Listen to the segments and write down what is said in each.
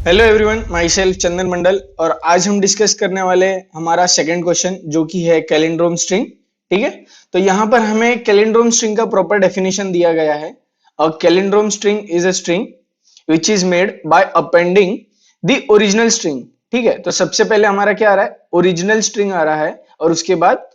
Hello everyone, my self चंदन मंडल। और आज हम डिस्कस करने वाले हैं हमारा सेकंड क्वेश्चन जो कि है कैलिंड्रोम स्ट्रिंग। ठीक है, तो यहाँ पर हमें कैलिंड्रोम स्ट्रिंग का प्रॉपर डेफिनेशन दिया गया है। A calindrome string is a string which is made by appending the original string. ठीक है, तो सबसे पहले हमारा क्या आ रहा है, ओरिजिनल स्ट्रिंग आ रहा है, और उसके बाद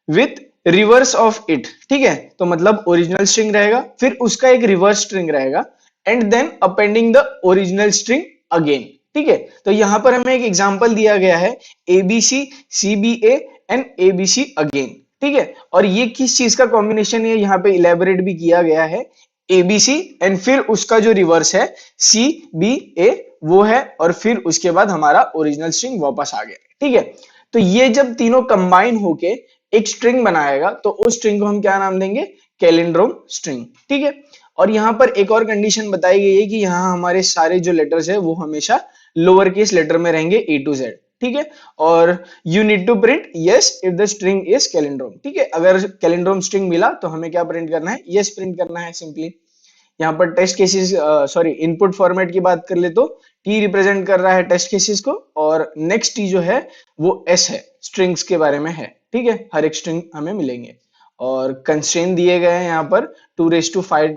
विथ रिवर्स ऑफ इट। ठीक है, तो मतलब ओरिजिनल स्ट्रिंग रहेगा, फिर उसका एक रिवर्स स्ट्रिंग रहेगा, and then appending the original string again. ठीक है, तो यहां पर हमें एक एग्जांपल दिया गया है, ABC CBA and ABC again. ठीक है, और ये किस चीज का कॉम्बिनेशन है, यहाँ पे इलेबोरेट भी किया गया है। एबीसी एंड फिर उसका जो रिवर्स है सी बी ए वो है, और फिर उसके बाद हमारा ओरिजिनल स्ट्रिंग वापस आ गया। ठीक है, तो ये जब तीनों कंबाइन होके एक स्ट्रिंग बनाएगा तो उस स्ट्रिंग को हम क्या नाम देंगे, कैलिंड्रोम स्ट्रिंग। ठीक है, और यहां पर एक और कंडीशन बताई गई है कि यहां हमारे सारे जो लेटर्स है वो हमेशा लोअर केस लेटर में रहेंगे, ए टू जेड। ठीक है, और you need to print yes if the string is calindrome. ठीक है, अगर कैलिंड्रोम स्ट्रिंग मिला तो हमें क्या प्रिंट करना है, यस प्रिंट करना है सिंपली। यहाँ पर test cases, sorry input format की बात कर ले तो टी रिप्रेजेंट कर रहा है टेस्ट केसेस को, और नेक्स्ट टी जो है वो एस है, स्ट्रिंग्स के बारे में है। ठीक है, हर एक स्ट्रिंग हमें मिलेंगे, और कंस्ट्रेंट दिए गए हैं यहाँ पर 2 रेस टू 5,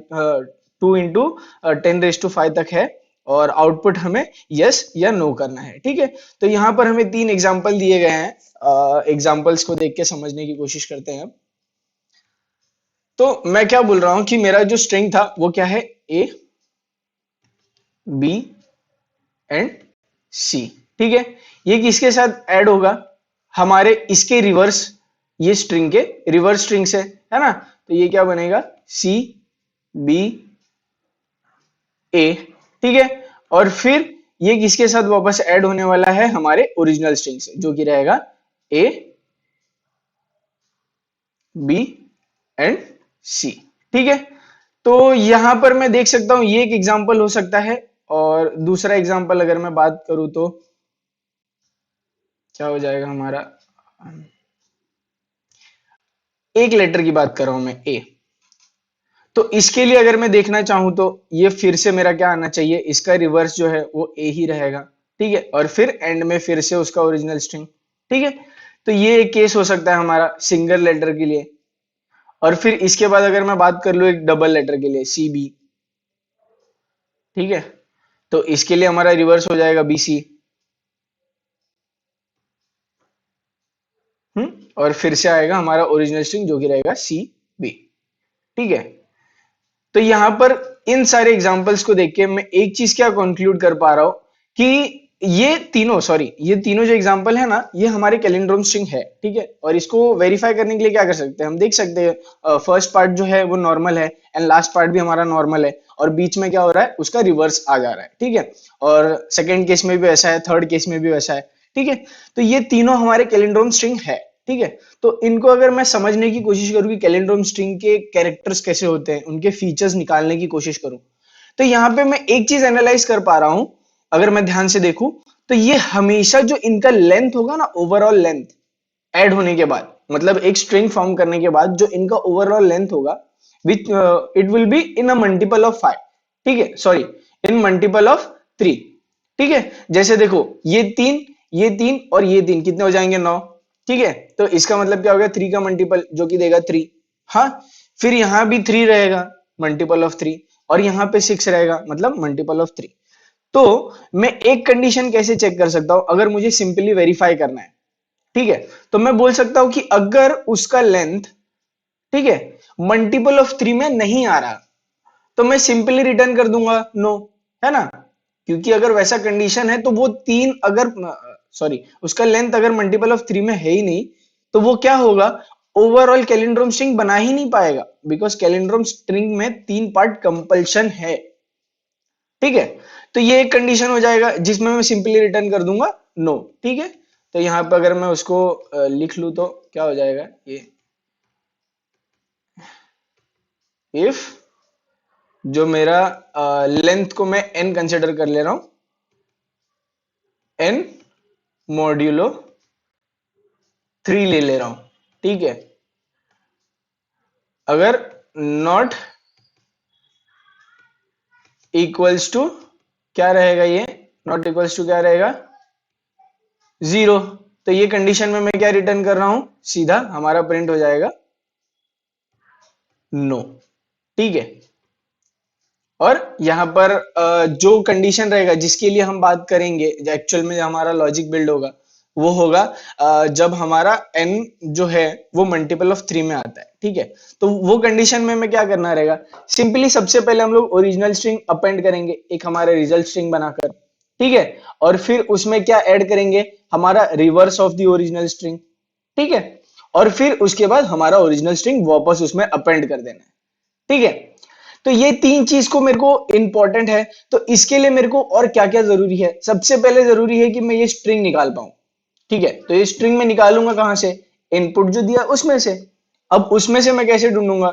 2 × 10 रेस टू 5 तक है, और आउटपुट हमें यस या नो करना है। ठीक है, तो यहाँ पर हमें 3 एग्जाम्पल दिए गए हैं, एग्जाम्पल्स को देख के समझने की कोशिश करते हैं। तो मैं क्या बोल रहा हूं कि मेरा जो स्ट्रिंग था वो क्या है, ए बी एंड सी। ठीक है, ये किसके साथ ऐड होगा, हमारे इसके रिवर्स, ये स्ट्रिंग के रिवर्स स्ट्रिंग से है ना, तो ये क्या बनेगा, सी बी ए। ठीक है, और फिर ये किसके साथ वापस ऐड होने वाला है, हमारे ओरिजिनल स्ट्रिंग से, जो कि रहेगा ए बी एंड सी। ठीक है, तो यहां पर मैं देख सकता हूं ये एक एग्जांपल हो सकता है, और दूसरा एग्जांपल अगर मैं बात करूं तो क्या हो जाएगा हमारा, एक लेटर की बात कर रहा हूं मैं, ए। तो इसके लिए अगर मैं देखना चाहूं तो ये फिर से मेरा क्या आना चाहिए, इसका रिवर्स जो है वो ए ही रहेगा। ठीक है, और फिर एंड में फिर से उसका ओरिजिनल स्ट्रिंग। ठीक है, तो ये एक केस हो सकता है हमारा सिंगल लेटर के लिए, और फिर इसके बाद अगर मैं बात कर लूं एक डबल लेटर के लिए, सी बी। ठीक है, तो इसके लिए हमारा रिवर्स हो जाएगा बीसी। और फिर से आएगा हमारा ओरिजिनल स्ट्रिंग जो कि रहेगा सी बी। ठीक है, तो यहां पर इन सारे एग्जांपल्स को देख के मैं एक चीज क्या कंक्लूड कर पा रहा हूं कि ये तीनों जो एग्जांपल है ना, ये हमारे कैलिंड्रोम स्ट्रिंग है। ठीक है, और इसको वेरीफाई करने के लिए क्या कर सकते हैं, हम देख सकते हैं फर्स्ट पार्ट जो है वो नॉर्मल है, एंड लास्ट पार्ट भी हमारा नॉर्मल है, और बीच में क्या हो रहा है, उसका रिवर्स आ जा रहा है। ठीक है, और सेकेंड केस में भी वैसा है, थर्ड केस में भी वैसा है। ठीक है, तो ये तीनों हमारे कैलिंड्रोम स्ट्रिंग है। ठीक है, तो इनको अगर मैं समझने की कोशिश करूं कि कैलिंड्रोम स्ट्रिंग के कैरेक्टर्स कैसे होते हैं, उनके फीचर्स निकालने की कोशिश करूं, तो यहां पे मैं एक चीज एनालाइज कर पा रहा हूं, अगर मैं ध्यान से देखूं, तो ये हमेशा जो इनका लेंथ होगा ना, ओवरऑल लेंथ ऐड होने के बाद, मतलब एक स्ट्रिंग फॉर्म करने के बाद जो इनका ओवरऑल लेंथ होगा, which it will be in a multiple of 5। ठीक है, सॉरी, इन मल्टीपल ऑफ 3। ठीक है, जैसे देखो ये तीन और ये तीन कितने हो जाएंगे, 9। ठीक है, तो इसका मतलब क्या हो गया, 3 का मल्टीपल जो कि देगा 3। हाँ, फिर यहां भी 3 रहेगा, मल्टीपल ऑफ 3, और यहां पे 6 रहेगा, मतलब मल्टीपल ऑफ 3। तो मैं एक कंडीशन कैसे चेक कर सकता हूं, अगर मुझे सिंपली वेरीफाई करना है। ठीक है, तो मैं बोल सकता हूं कि अगर उसका लेंथ, ठीक है, मल्टीपल ऑफ 3 में नहीं आ रहा, तो मैं सिंपली रिटर्न कर दूंगा नो, है ना, क्योंकि अगर वैसा कंडीशन है तो वो तीन अगर, सॉरी, उसका लेंथ अगर मल्टीपल ऑफ 3 में है ही नहीं, तो वो क्या होगा, ओवरऑल कैलिंड्रोम स्ट्रिंग बना ही नहीं पाएगा, बिकॉज कैलिंड्रोम स्ट्रिंग में 3 पार्ट कंपल्शन है। ठीक है, तो ये एक कंडीशन हो जाएगा जिसमें मैं सिंपली रिटर्न कर दूंगा नो। ठीक है, तो यहां पर अगर मैं उसको लिख लूं तो क्या हो जाएगा, ये इफ जो मेरा लेंथ को मैं n कंसिडर कर ले रहा हूं, n मॉड्यूलो 3 ले रहा हूं। ठीक है, अगर नॉट इक्वल्स टू क्या रहेगा, ये नॉट इक्वल्स टू क्या रहेगा, 0। तो ये कंडीशन में मैं क्या रिटर्न कर रहा हूं, सीधा हमारा प्रिंट हो जाएगा नो। ठीक है। और यहां पर जो कंडीशन रहेगा जिसके लिए हम बात करेंगे, एक्चुअल में हमारा लॉजिक बिल्ड होगा, वो होगा जब हमारा n जो है वो मल्टीपल ऑफ 3 में आता है। ठीक है। तो वो कंडीशन में हमें क्या करना रहेगा, सिंपली सबसे पहले हम लोग ओरिजिनल स्ट्रिंग अपेंड करेंगे एक हमारे रिजल्ट स्ट्रिंग बनाकर। ठीक है। और फिर उसमें क्या ऐड करेंगे, हमारा reverse of the original string. ठीक है। और फिर उसके बाद हमारा ओरिजिनल स्ट्रिंग वापस उसमें अपेंड कर देना है। ठीक है। तो ये तीन चीज को मेरे को इंपॉर्टेंट है। तो इसके लिए मेरे को और क्या क्या जरूरी है, सबसे पहले जरूरी है कि मैं ये स्ट्रिंग निकाल पाऊं। ठीक है। तो ये स्ट्रिंग में निकालूंगा कहां से, इनपुट जो दिया उसमें से। अब उसमें से मैं कैसे ढूंढूंगा,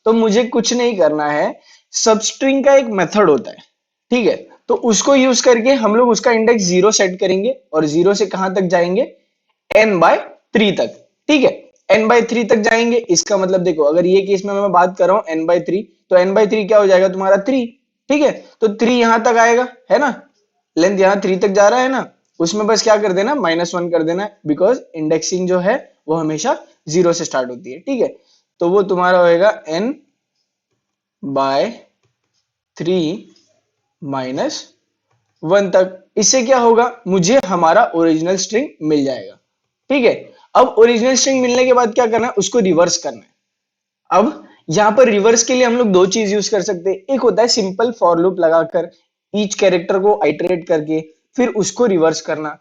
तो मुझे कुछ नहीं करना है, सब स्ट्रिंग का एक मेथड होता है। ठीक है। तो उसको यूज करके हम लोग उसका इंडेक्स 0 सेट करेंगे और 0 से कहां तक जाएंगे, n/3 तक। ठीक है। n/3 तक जाएंगे, इसका मतलब देखो अगर ये केस में मैं बात कर रहा हूं n/3, तो n/3 क्या हो जाएगा तुम्हारा 3। ठीक है। तो 3 यहां तक आएगा, है ना, लेंथ यहां 3 तक जा रहा है ना, उसमें बस क्या कर देना, -1 कर देना, बिकॉज इंडेक्सिंग जो है वो हमेशा 0 से स्टार्ट होती है। ठीक है। तो वो तुम्हारा होएगा n/3 -1 तक। इससे क्या होगा, मुझे हमारा ओरिजिनल स्ट्रिंग मिल जाएगा। ठीक है। अब ओरिजिनल स्ट्रिंग मिलने के बाद क्या करना है, उसको रिवर्स करना है। अब यहां पर रिवर्स के लिए हम लोग दो चीज यूज कर सकते हैं, एक होता है सिंपल फॉर लूप लगाकर ईच कैरेक्टर को आइटरेट करके फिर उसको रिवर्स करना,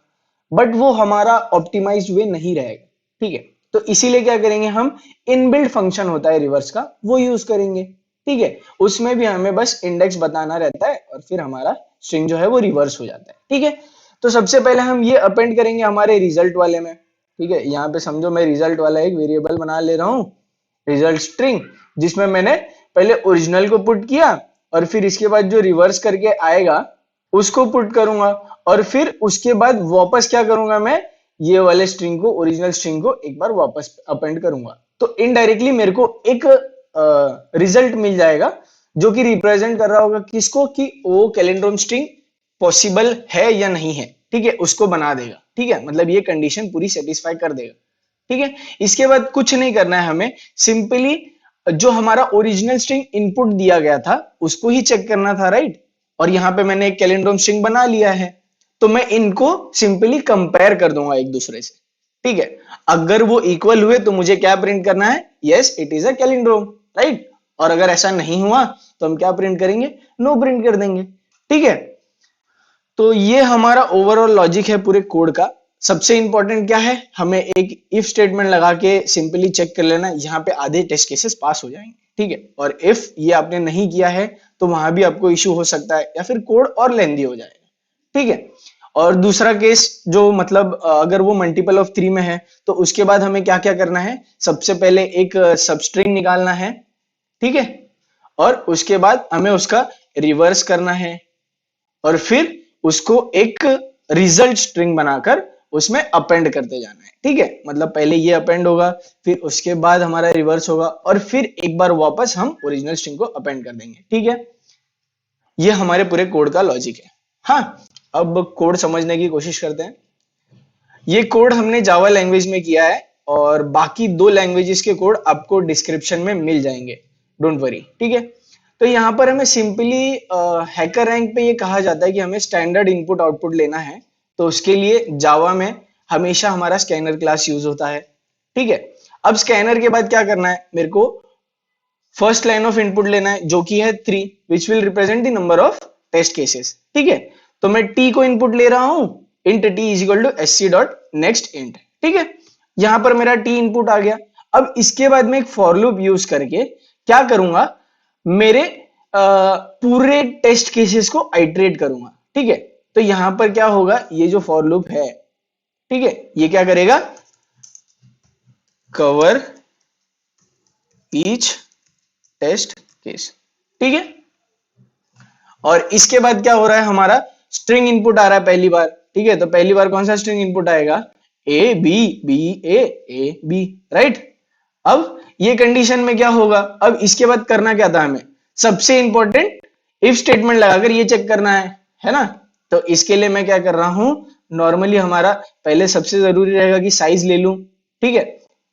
बट वो हमारा ऑप्टिमाइज्ड वे नहीं रहेगा। ठीक है। तो इसीलिए क्या करेंगे हम, इनबिल्ट फंक्शन होता है रिवर्स का, वो यूज करेंगे। ठीक है। उसमें भी हमें बस इंडेक्स बताना रहता है और फिर हमारा स्ट्रिंग जो है वो रिवर्स हो जाता है। ठीक है। तो सबसे पहले हम ये अपेंड करेंगे हमारे रिजल्ट वाले में। ठीक है। यहाँ पे समझो मैं रिजल्ट वाला एक वेरिएबल बना ले रहा हूं, रिजल्ट स्ट्रिंग, जिसमें मैंने पहले ओरिजिनल को पुट किया और फिर इसके बाद जो रिवर्स करके आएगा उसको पुट करूंगा और फिर उसके बाद वापस क्या करूंगा, मैं ये वाले स्ट्रिंग को, ओरिजिनल स्ट्रिंग को एक बार वापस अपेंड करूंगा। तो इनडायरेक्टली मेरे को एक रिजल्ट मिल जाएगा जो कि रिप्रेजेंट कर रहा होगा किसको, कि वो कैलेंड्रोम स्ट्रिंग पॉसिबल है या नहीं है। ठीक है। उसको बना देगा। ठीक है। मतलब ये कंडीशन पूरी सेटिस्फाई कर देगा। ठीक है। इसके बाद कुछ नहीं करना है हमें, सिंपली जो हमारा ओरिजिनल स्ट्रिंग इनपुट दिया गया था उसको ही चेक करना था, राइट। और यहां पे मैंने एक कैलेंड्रोम स्ट्रिंग बना लिया है, तो मैं इनको सिंपली कंपेयर कर दूंगा एक दूसरे से। ठीक है। अगर वो इक्वल हुए तो मुझे क्या प्रिंट करना है, yes it is a calindrome, right. और अगर ऐसा नहीं हुआ तो हम क्या प्रिंट करेंगे, नो प्रिंट कर देंगे। ठीक है। तो ये हमारा ओवरऑल लॉजिक है पूरे कोड का। सबसे इंपॉर्टेंट क्या है, हमें एक इफ स्टेटमेंट लगा के सिंपली चेक कर लेना, यहाँ पे आधे टेस्ट केसेस पास हो जाएंगे। ठीक है। और इफ ये आपने नहीं किया है तो वहां भी आपको इश्यू हो सकता है या फिर कोड और लेंदी हो जाएगा। ठीक है। और दूसरा केस जो मतलब अगर वो मल्टीपल ऑफ 3 में है तो उसके बाद हमें क्या क्या करना है, सबसे पहले एक सबस्ट्रिंग निकालना है। ठीक है। और उसके बाद हमें उसका रिवर्स करना है और फिर उसको एक रिजल्ट स्ट्रिंग बनाकर उसमें अपेंड करते जाना है। ठीक है। मतलब पहले ये अपेंड होगा, फिर उसके बाद हमारा रिवर्स होगा और फिर एक बार वापस हम ओरिजिनल स्ट्रिंग को अपेंड कर देंगे। ठीक है। ये हमारे पूरे कोड का लॉजिक है। हाँ, अब कोड समझने की कोशिश करते हैं। ये कोड हमने जावा लैंग्वेज में किया है और बाकी दो लैंग्वेजेस के कोड आपको डिस्क्रिप्शन में मिल जाएंगे, डोंट वरी। ठीक है। तो यहाँ पर हमें सिंपली हैकर रैंक पे ये कहा जाता है कि हमें स्टैंडर्ड इनपुट आउटपुट लेना है, तो उसके लिए जावा में हमेशा हमारा स्कैनर क्लास यूज होता है। ठीक है। अब स्कैनर के बाद क्या करना है, मेरे को फर्स्ट लाइन ऑफ इनपुट लेना है जो कि है 3, which will represent the number of test cases. ठीक है। तो मैं टी को इनपुट ले रहा हूं, int T is equal to sc dot next int. ठीक है। यहां पर मेरा टी इनपुट आ गया। अब इसके बाद मैं एक फॉर लूप यूज करके क्या करूंगा, मेरे पूरे टेस्ट केसेस को आइटरेट करूंगा। ठीक है। तो यहां पर क्या होगा, ये जो फॉर लूप है, ठीक है, ये क्या करेगा, कवर ईच टेस्ट केस। ठीक है। और इसके बाद क्या हो रहा है, हमारा स्ट्रिंग इनपुट आ रहा है पहली बार। ठीक है। तो पहली बार कौन सा स्ट्रिंग इनपुट आएगा, A B B A B, right. अब ये कंडीशन में क्या होगा, अब इसके बाद करना क्या था हमें, सबसे इंपॉर्टेंट इफ स्टेटमेंट लगाकर ये चेक करना है ना। तो इसके लिए मैं क्या कर रहा हूं, नॉर्मली हमारा पहले सबसे जरूरी रहेगा कि साइज ले लूं, ठीक है।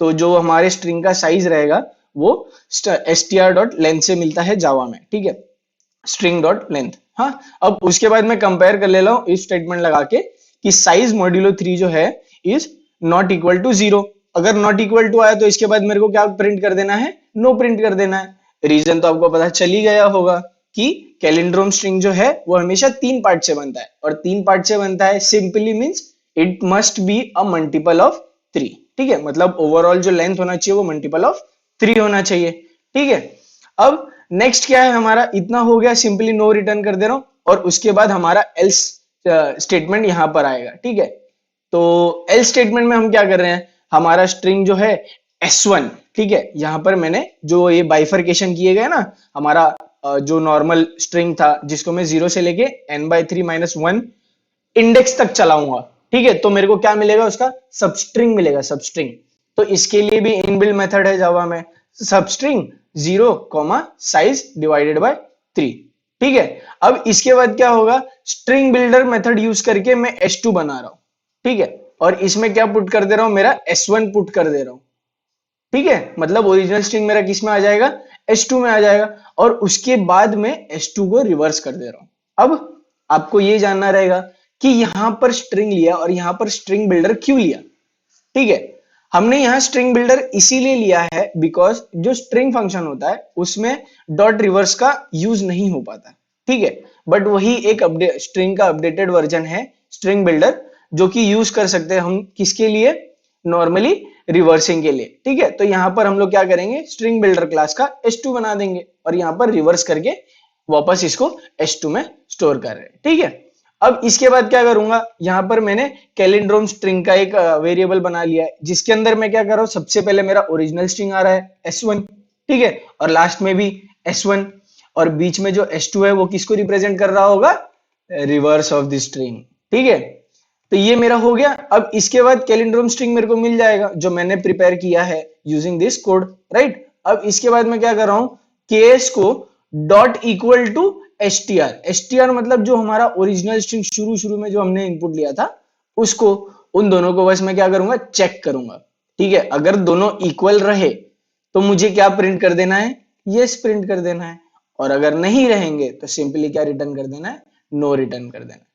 तो जो हमारे स्ट्रिंग का साइज रहेगा वो str.length से मिलता है जावा में, ठीक है, स्ट्रिंग डॉट लेंथ। हाँ, अब उसके बाद मैं कंपेयर कर ले रहा हूं इफ स्टेटमेंट लगा के कि साइज मॉड्यूलो 3 जो है इज नॉट इक्वल टू 0। अगर नॉट इक्वल टू आया तो इसके बाद मेरे को क्या प्रिंट कर देना है, नो प्रिंट कर देना है। रीजन तो आपको पता चल ही गया होगा कि कैलिंड्रोम स्ट्रिंग जो है वो हमेशा 3 पार्ट से बनता है, और 3 पार्ट से बनता है simply means it must be a multiple of 3, ठीक है। मतलब ओवरऑल जो लेंथ होना चाहिए वो मल्टीपल ऑफ 3 होना चाहिए, ठीक है। अब नेक्स्ट क्या है हमारा, इतना हो गया, सिंपली नो रिटर्न कर दे रहा हूं, और उसके बाद हमारा एल्स स्टेटमेंट यहां पर आएगा, ठीक है। तो एल्स स्टेटमेंट में हम क्या कर रहे हैं, हमारा स्ट्रिंग जो है s1, ठीक है, यहां पर मैंने जो ये बाइफरकेशन किए गए ना, हमारा जो नॉर्मल स्ट्रिंग था जिसको मैं 0 से लेके n/3 - 1 इंडेक्स तक चलाऊंगा, ठीक है, तो मेरे को क्या मिलेगा, उसका सबस्ट्रिंग मिलेगा, सबस्ट्रिंग। तो इसके लिए भी इनबिल्ट मेथड है जावा में, सबस्ट्रिंग 0, साइज डिवाइडेड बाय 3, ठीक है। अब इसके बाद क्या होगा, स्ट्रिंग बिल्डर मेथड यूज करके मैं s2 बना रहा हूं, ठीक है, और इसमें क्या पुट कर दे रहा हूं, मेरा s1 पुट कर दे रहा हूं, ठीक है। मतलब ओरिजिनल स्ट्रिंग मेरा किस में आ जाएगा, s2 में आ जाएगा, और उसके बाद में s2 को रिवर्स कर दे रहा हूं। अब आपको ये जानना रहेगा कि यहां पर स्ट्रिंग लिया और यहां पर स्ट्रिंग बिल्डर क्यों लिया, ठीक है। हमने यहां स्ट्रिंग बिल्डर इसीलिए लिया है बिकॉज जो स्ट्रिंग फंक्शन होता है उसमें डॉट रिवर्स का यूज नहीं हो पाता, ठीक है। बट वही एक अपडेट स्ट्रिंग का अपडेटेड वर्जन है स्ट्रिंग बिल्डर, जो कि यूज कर सकते हैं हम किसके लिए, नॉर्मली रिवर्सिंग के लिए, ठीक है। तो यहां पर हम लोग क्या करेंगे, स्ट्रिंग बिल्डर क्लास का s2 बना देंगे और यहां पर रिवर्स करके वापस इसको s2 में स्टोर कर रहे हैं, ठीक है। अब इसके बाद क्या करूंगा, यहां पर मैंने कैलिंड्रोम स्ट्रिंग का एक वेरिएबल बना लिया है जिसके अंदर मैं क्या कर रहा हूं, सबसे पहले मेरा ओरिजिनल स्ट्रिंग आ रहा है s1, ठीक है, और लास्ट में भी s1, और बीच में जो s2 है वो किसको रिप्रेजेंट कर रहा होगा, रिवर्स ऑफ द स्ट्रिंग, ठीक है। तो ये मेरा हो गया। अब इसके बाद कैलिंड्रोम स्ट्रिंग मेरे को मिल जाएगा जो मैंने प्रिपेयर किया है यूजिंग दिस कोड, राइट। अब इसके बाद मैं क्या कर रहा हूं, KS co dot equal to str मतलब जो हमारा ओरिजिनल स्ट्रिंग शुरू शुरू में जो हमने इनपुट लिया था उसको, उन दोनों को बस मैं क्या करूंगा, चेक करूंगा, ठीक है। अगर दोनों इक्वल रहे तो मुझे क्या प्रिंट कर देना है, यस प्रिंट कर देना है, और अगर नहीं रहेंगे तो सिंपली क्या रिटर्न कर देना है, नो रिटर्न कर देना है,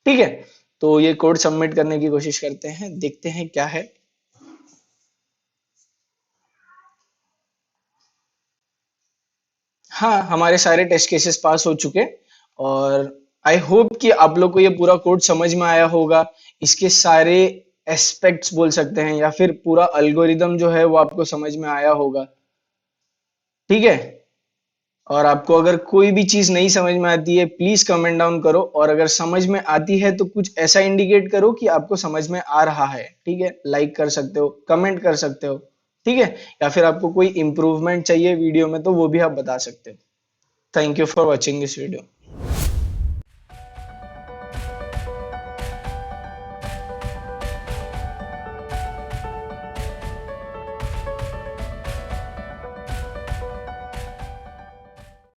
ठीक है। तो ये कोड सबमिट करने की कोशिश करते हैं, देखते हैं क्या है। हाँ, हमारे सारे टेस्ट केसेस पास हो चुके, और आई होप कि आप लोग को ये पूरा कोड समझ में आया होगा, इसके सारे एस्पेक्ट्स बोल सकते हैं, या फिर पूरा अल्गोरिदम जो है वो आपको समझ में आया होगा, ठीक है। और आपको अगर कोई भी चीज नहीं समझ में आती है प्लीज कमेंट डाउन करो, और अगर समझ में आती है तो कुछ ऐसा इंडिकेट करो कि आपको समझ में आ रहा है, ठीक है। लाइक कर सकते हो, कमेंट कर सकते हो, ठीक है, या फिर आपको कोई इंप्रूवमेंट चाहिए वीडियो में तो वो भी आप बता सकते हो। Thank you for watching this video.